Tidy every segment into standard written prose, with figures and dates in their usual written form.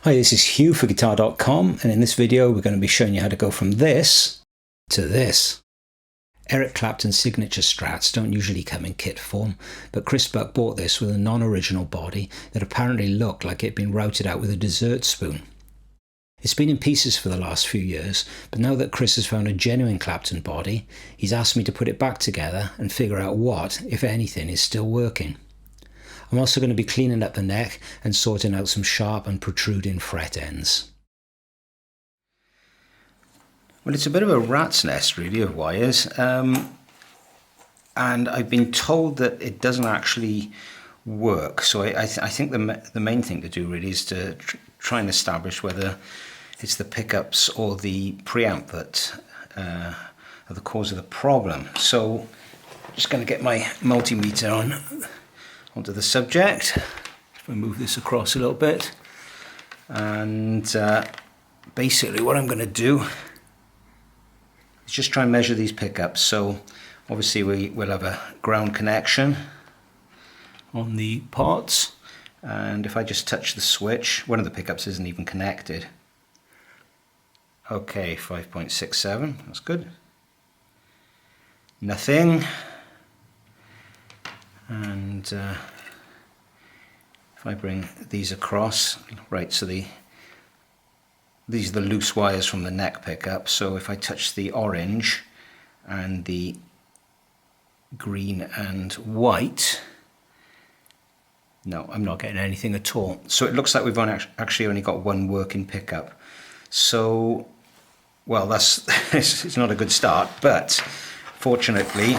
Hi, this is Hugh for Guitar.com, and in this video we're going to be showing you how to go from this to this. Eric Clapton's signature Strats don't usually come in kit form, but Chris Buck bought this with a non-original body that apparently looked like it had been routed out with a dessert spoon. It's been in pieces for the last few years, but now that Chris has found a genuine Clapton body, he's asked me to put it back together and figure out what, if anything, is still working. I'm also going to be cleaning up the neck and sorting out some sharp and protruding fret ends. Well, it's a bit of a rat's nest really of wires, and I've been told that it doesn't actually work, so I think the main thing to do really is to try and establish whether it's the pickups or the preamp that are the cause of the problem. So I'm just going to get my multimeter onto the subject. If I move this across a little bit, and basically what I'm going to do is just try and measure these pickups. So obviously we'll have a ground connection on the pots, and if I just touch the switch, one of the pickups isn't even connected. Okay, 5.67, that's good. Nothing. And if I bring these across, right, so these are the loose wires from the neck pickup, so if I touch the orange and the green and white, no, I'm not getting anything at all. So it looks like we've actually only got one working pickup. So, well, that's it's not a good start, but fortunately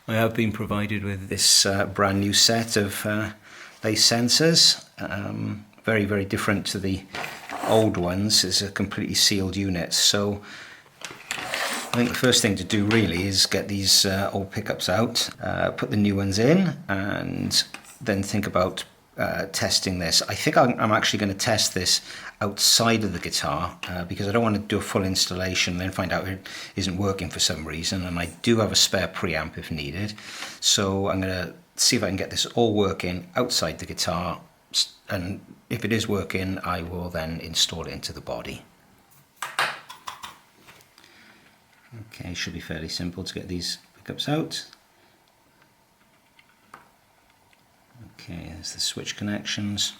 I have been provided with this brand new set of lace sensors, very, very different to the old ones. It's a completely sealed unit. So I think the first thing to do really is get these old pickups out, put the new ones in, and then think about testing this. I think I'm actually going to test this outside of the guitar because I don't want to do a full installation and then find out it isn't working for some reason, and I do have a spare preamp if needed. So I'm going to see if I can get this all working outside the guitar, and if it is working I will then install it into the body. Okay, should be fairly simple to get these pickups out. Okay, there's the switch connections.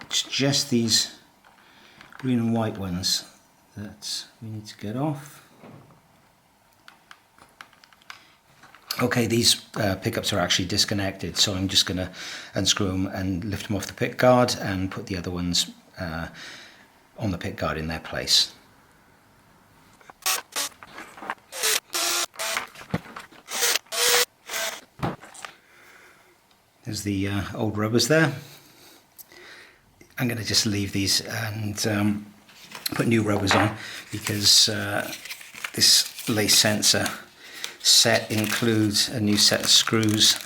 It's just these green and white ones that we need to get off. Okay, these pickups are actually disconnected, so I'm just going to unscrew them and lift them off the pick guard and put the other ones on the pick guard in their place. There's the old rubbers there. I'm going to just leave these and put new rubbers on because this lace sensor set includes a new set of screws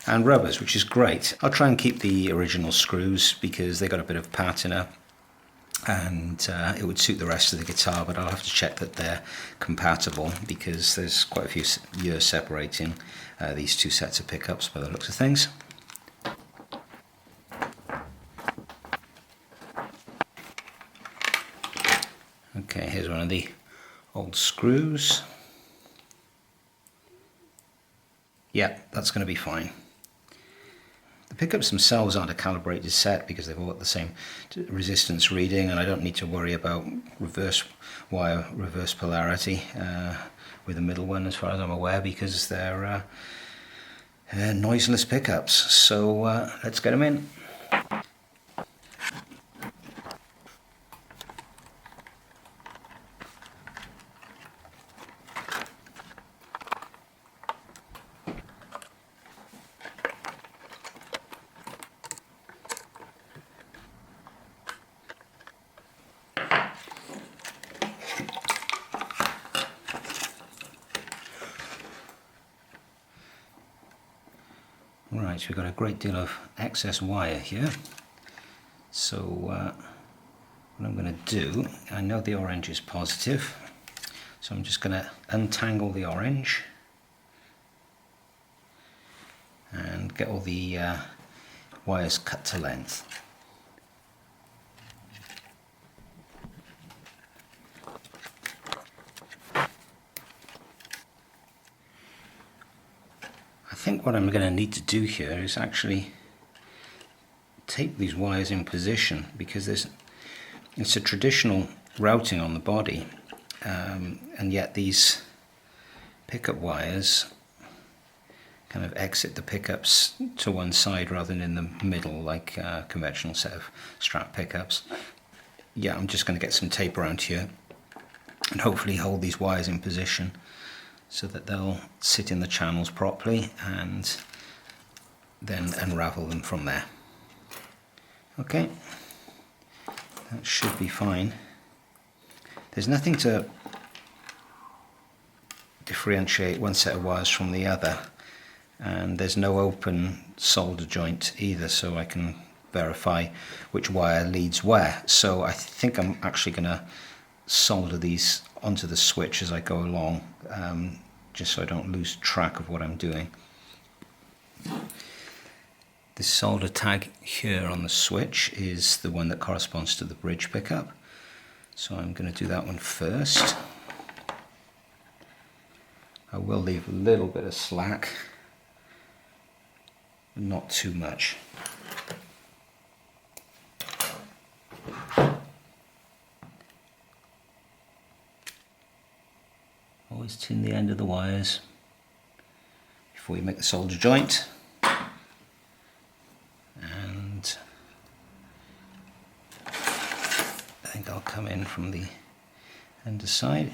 and rubbers, which is great. I'll try and keep the original screws because they got a bit of patina and it would suit the rest of the guitar, but I'll have to check that they're compatible because there's quite a few years separating these two sets of pickups by the looks of things. Okay, here's one of the old screws. Yeah, that's going to be fine. The pickups themselves aren't a calibrated set because they've all got the same resistance reading, and I don't need to worry about reverse wire, reverse polarity with the middle one as far as I'm aware, because they're noiseless pickups. So let's get them in. Right, we've got a great deal of excess wire here, so what I'm going to do, I know the orange is positive, so I'm just going to untangle the orange and get all the wires cut to length. think what I'm going to need to do here is actually tape these wires in position, because it's a traditional routing on the body, and yet these pickup wires kind of exit the pickups to one side rather than in the middle like a conventional set of Strat pickups. Yeah, I'm just going to get some tape around here and hopefully hold these wires in position so that they'll sit in the channels properly, and then unravel them from there. Okay, that should be fine. There's nothing to differentiate one set of wires from the other, and there's no open solder joint either, so I can verify which wire leads where. So I think I'm actually going to solder these onto the switch as I go along, just so I don't lose track of what I'm doing. This solder tag here on the switch is the one that corresponds to the bridge pickup, so I'm going to do that one first. I will leave a little bit of slack, but not too much. Always tin the end of the wires before you make the solder joint. And I think I'll come in from the underside.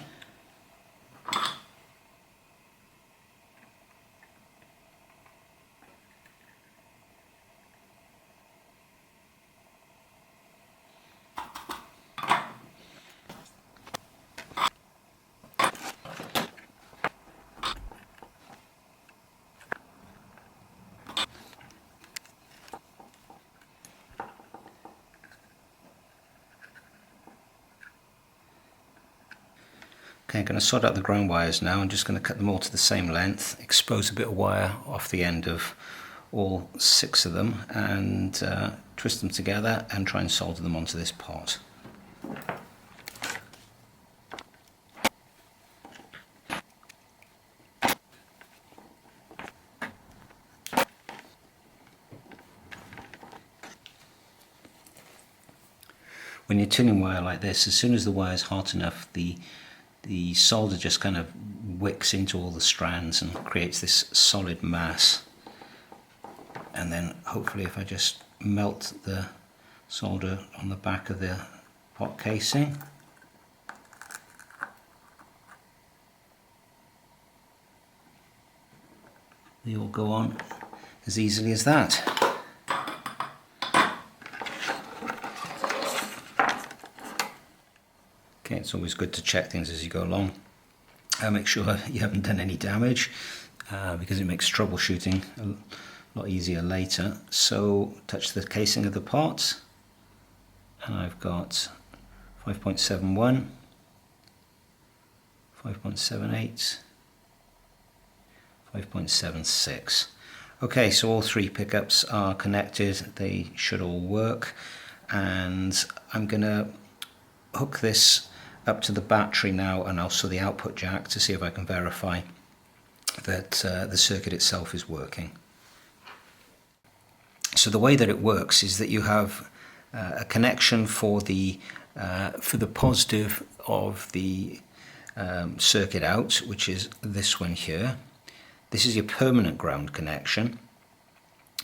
Okay, I'm going to sort out the ground wires now. I'm just going to cut them all to the same length, expose a bit of wire off the end of all 6 of them, and twist them together and try and solder them onto this pot. When you're tinning wire like this, as soon as the wire is hot enough, the solder just kind of wicks into all the strands and creates this solid mass. And then hopefully if I just melt the solder on the back of the pot casing, they all go on as easily as that. Okay, it's always good to check things as you go along. Make sure you haven't done any damage, because it makes troubleshooting a lot easier later. So touch the casing of the pot, and I've got 5.71, 5.78, 5.76. Okay, so all 3 pickups are connected. They should all work, and I'm going to hook this up to the battery now, and also the output jack, to see if I can verify that the circuit itself is working. So the way that it works is that you have a connection for the positive of the circuit out, which is this one here. This is your permanent ground connection,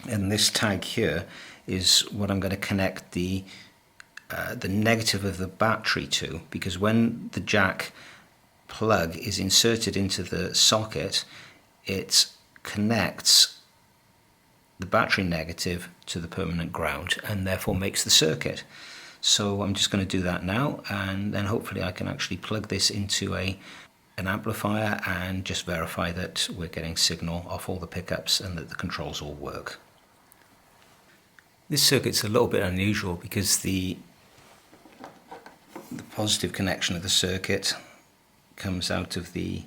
and this tag here is what I'm going to connect the negative of the battery to, because when the jack plug is inserted into the socket, it connects the battery negative to the permanent ground and therefore makes the circuit. So I'm just going to do that now, and then hopefully I can actually plug this into an amplifier and just verify that we're getting signal off all the pickups and that the controls all work. This circuit's a little bit unusual because the positive connection of the circuit comes out of the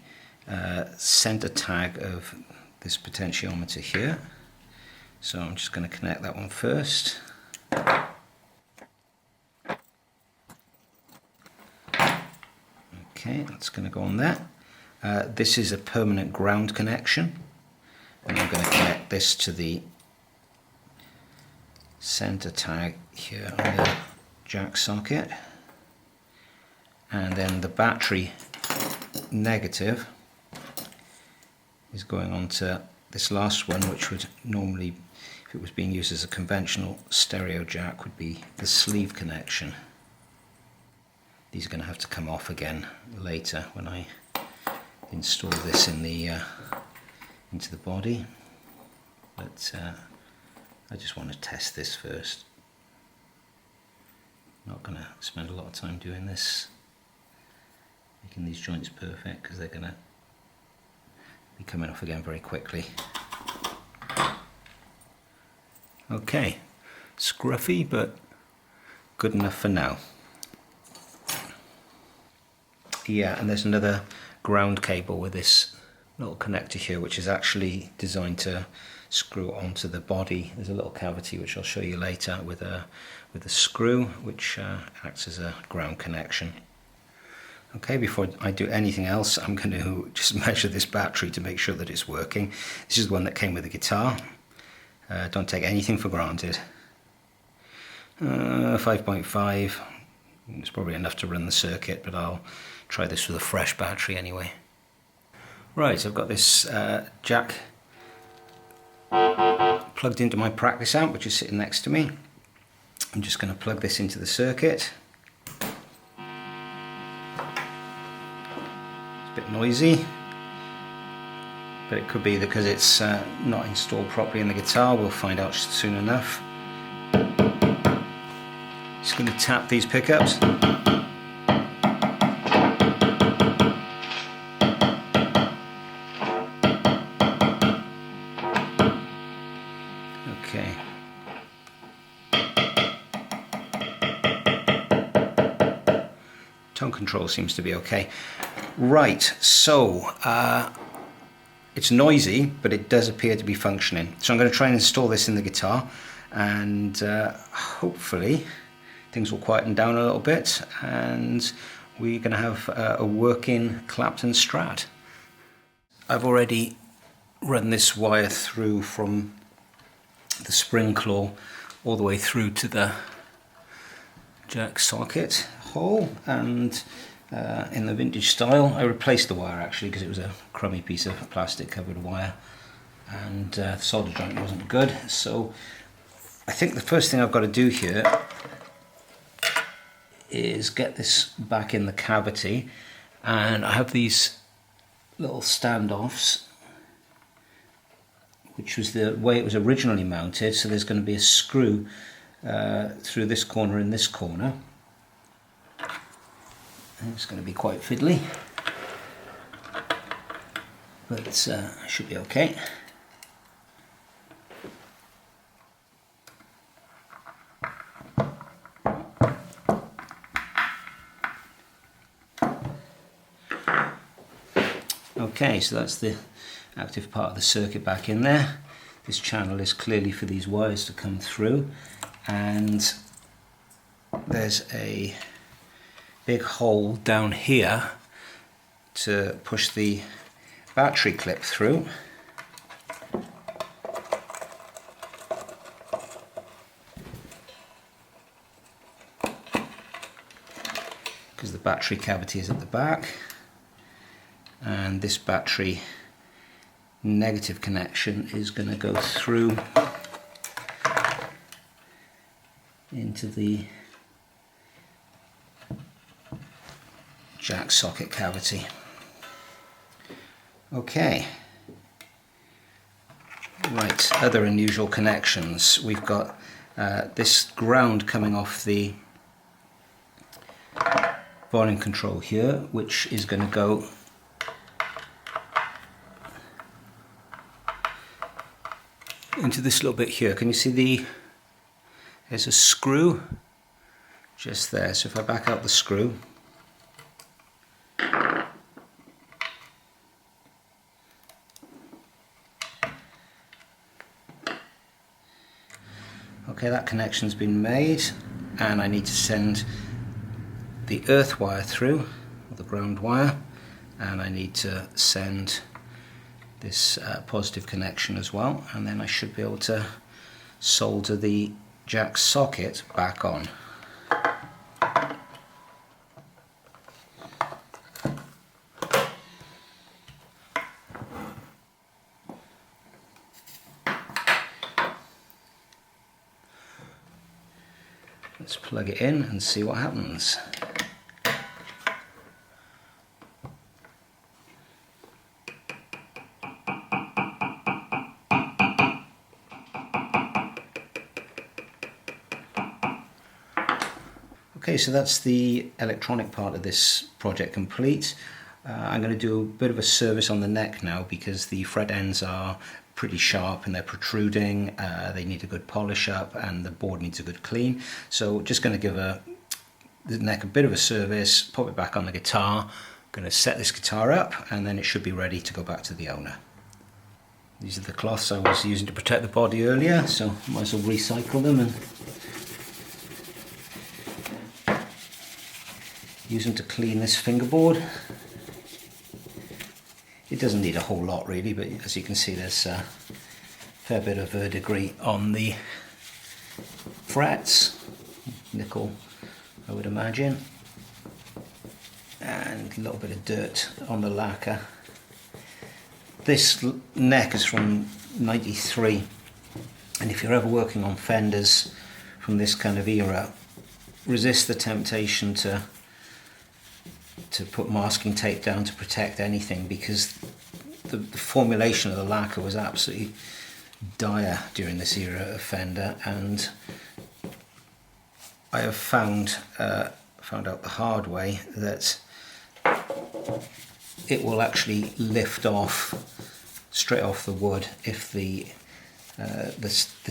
center tag of this potentiometer here. So I'm just going to connect that one first. Okay, that's going to go on there. This is a permanent ground connection, And I'm going to connect this to the center tag here on the jack socket, and then the battery negative is going on to this last one, which would normally, if it was being used as a conventional stereo jack, would be the sleeve connection. These are going to have to come off again later when I install this in the into the body, but I just want to test this first. Not going to spend a lot of time doing this, making these joints perfect, because they're going to be coming off again very quickly. Okay, scruffy but good enough for now. Yeah, and there's another ground cable with this little connector here, which is actually designed to screw onto the body. There's a little cavity which I'll show you later with a screw which acts as a ground connection. Okay, before I do anything else, I'm going to just measure this battery to make sure that it's working. This is the one that came with the guitar. Don't take anything for granted. 5.5. It's probably enough to run the circuit, but I'll try this with a fresh battery anyway. Right, so I've got this jack plugged into my practice amp, which is sitting next to me. I'm just going to plug this into the circuit. It's a bit noisy, but it could be because it's not installed properly in the guitar. We'll find out soon enough. Just going to tap these pickups. Okay. Tone control seems to be okay. Right, so it's noisy, but it does appear to be functioning. So I'm going to try and install this in the guitar, and hopefully things will quieten down a little bit, and we're going to have a working Clapton Strat. I've already run this wire through from the spring claw all the way through to the jack socket hole, and in the vintage style I replaced the wire actually because it was a crummy piece of plastic covered wire, and the solder joint wasn't good. So I think the first thing I've got to do here is get this back in the cavity, and I have these little standoffs, which was the way it was originally mounted. So there's going to be a screw through this corner and this corner, and it's going to be quite fiddly, but it should be okay. Okay, so that's the active part of the circuit back in there. This channel is clearly for these wires to come through, and there's a big hole down here to push the battery clip through. Because the battery cavity is at the back, and this battery negative connection is going to go through into the jack socket cavity. Okay, right, other unusual connections. We've got this ground coming off the volume control here, which is going to go into this little bit here. Can you see there's a screw just there. So if I back out the screw, okay, that connection's been made, and I need to send the earth wire through, or the ground wire, and I need to send this positive connection as well, and then I should be able to solder the jack socket back on. Let's plug it in and see what happens. Okay, so that's the electronic part of this project complete. I'm going to do a bit of a service on the neck now because the fret ends are pretty sharp and they're protruding. They need a good polish up and the board needs a good clean. So just going to give the neck a bit of a service, pop it back on the guitar. I'm going to set this guitar up and then it should be ready to go back to the owner. These are the cloths I was using to protect the body earlier, so might as well recycle them and use them to clean this fingerboard. It doesn't need a whole lot really, but as you can see there's a fair bit of verdigris on the frets, nickel I would imagine, and a little bit of dirt on the lacquer. This neck is from '93, and if you're ever working on Fenders from this kind of era, resist the temptation to put masking tape down to protect anything, because the formulation of the lacquer was absolutely dire during this era of Fender, and I have found out the hard way that it will actually lift off straight off the wood if the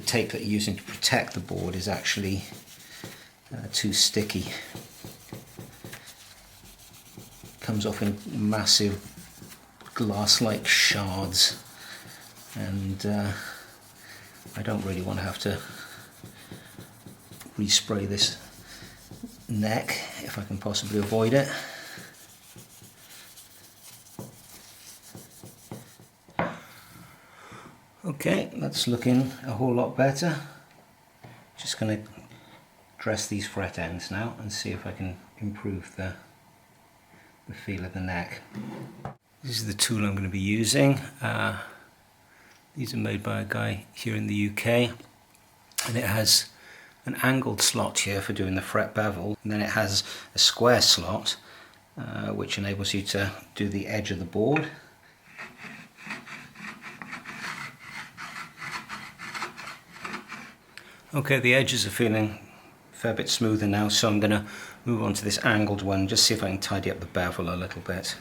tape that you're using to protect the board is actually too sticky. Comes off in massive glass-like shards, and I don't really want to have to respray this neck if I can possibly avoid it. Okay, that's looking a whole lot better. Just going to dress these fret ends now and see if I can improve the feel of the neck. This is the tool I'm going to be using. These are made by a guy here in the UK, and it has an angled slot here for doing the fret bevel, and then it has a square slot which enables you to do the edge of the board. Okay, the edges are feeling a fair bit smoother now, so I'm going to move on to this angled one, just see if I can tidy up the bevel a little bit.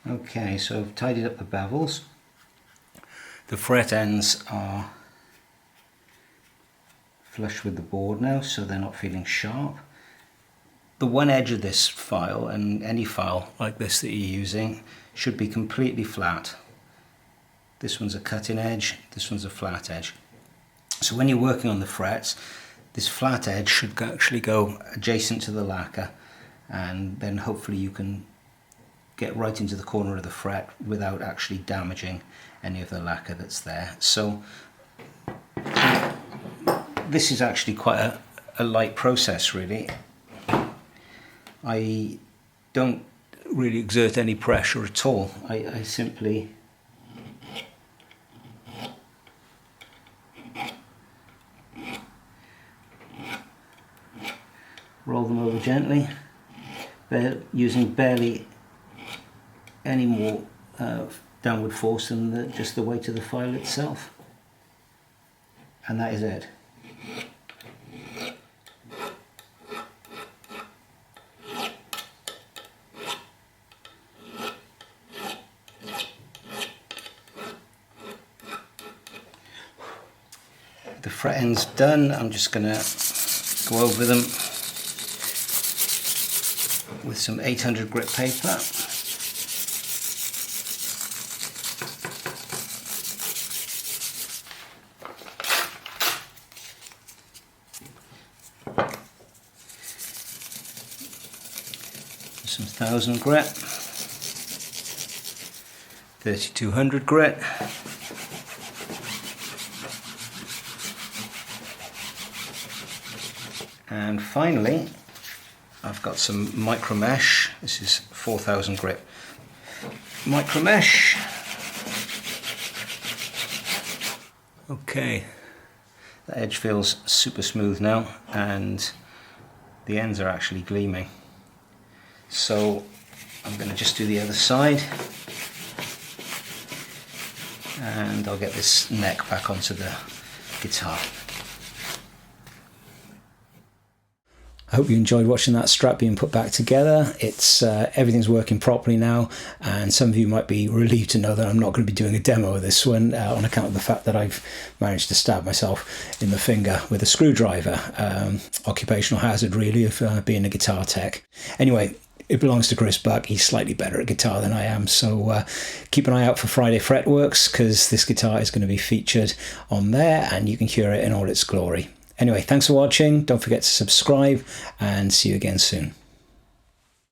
Okay, so I've tidied up the bevels. The fret ends are flush with the board now, so they're not feeling sharp. The one edge of this file, and any file like this that you're using, should be completely flat. This one's a cutting edge, this one's a flat edge. So when you're working on the frets, this flat edge should actually go adjacent to the lacquer, and then hopefully you can get right into the corner of the fret without actually damaging any of the lacquer that's there. So this is actually quite a light process really. I don't really exert any pressure at all. I simply roll them over gently, using barely any more downward force than just the weight of the file itself, and that is it. The fret end's done. I'm just going to go over them with some 800 grit paper. Some 1000 grit, 3200 grit, and finally I've got some micro mesh. This is 4000 grit micro mesh. Okay, the edge feels super smooth now and the ends are actually gleaming. So I'm going to just do the other side and I'll get this neck back onto the guitar. I hope you enjoyed watching that Strat being put back together. It's everything's working properly now, and some of you might be relieved to know that I'm not going to be doing a demo of this one on account of the fact that I've managed to stab myself in the finger with a screwdriver. Occupational hazard really of being a guitar tech. Anyway, it belongs to Chris Buck. He's slightly better at guitar than I am, so keep an eye out for Friday Fretworks, because this guitar is going to be featured on there and you can hear it in all its glory. Anyway, thanks for watching. Don't forget to subscribe and see you again soon.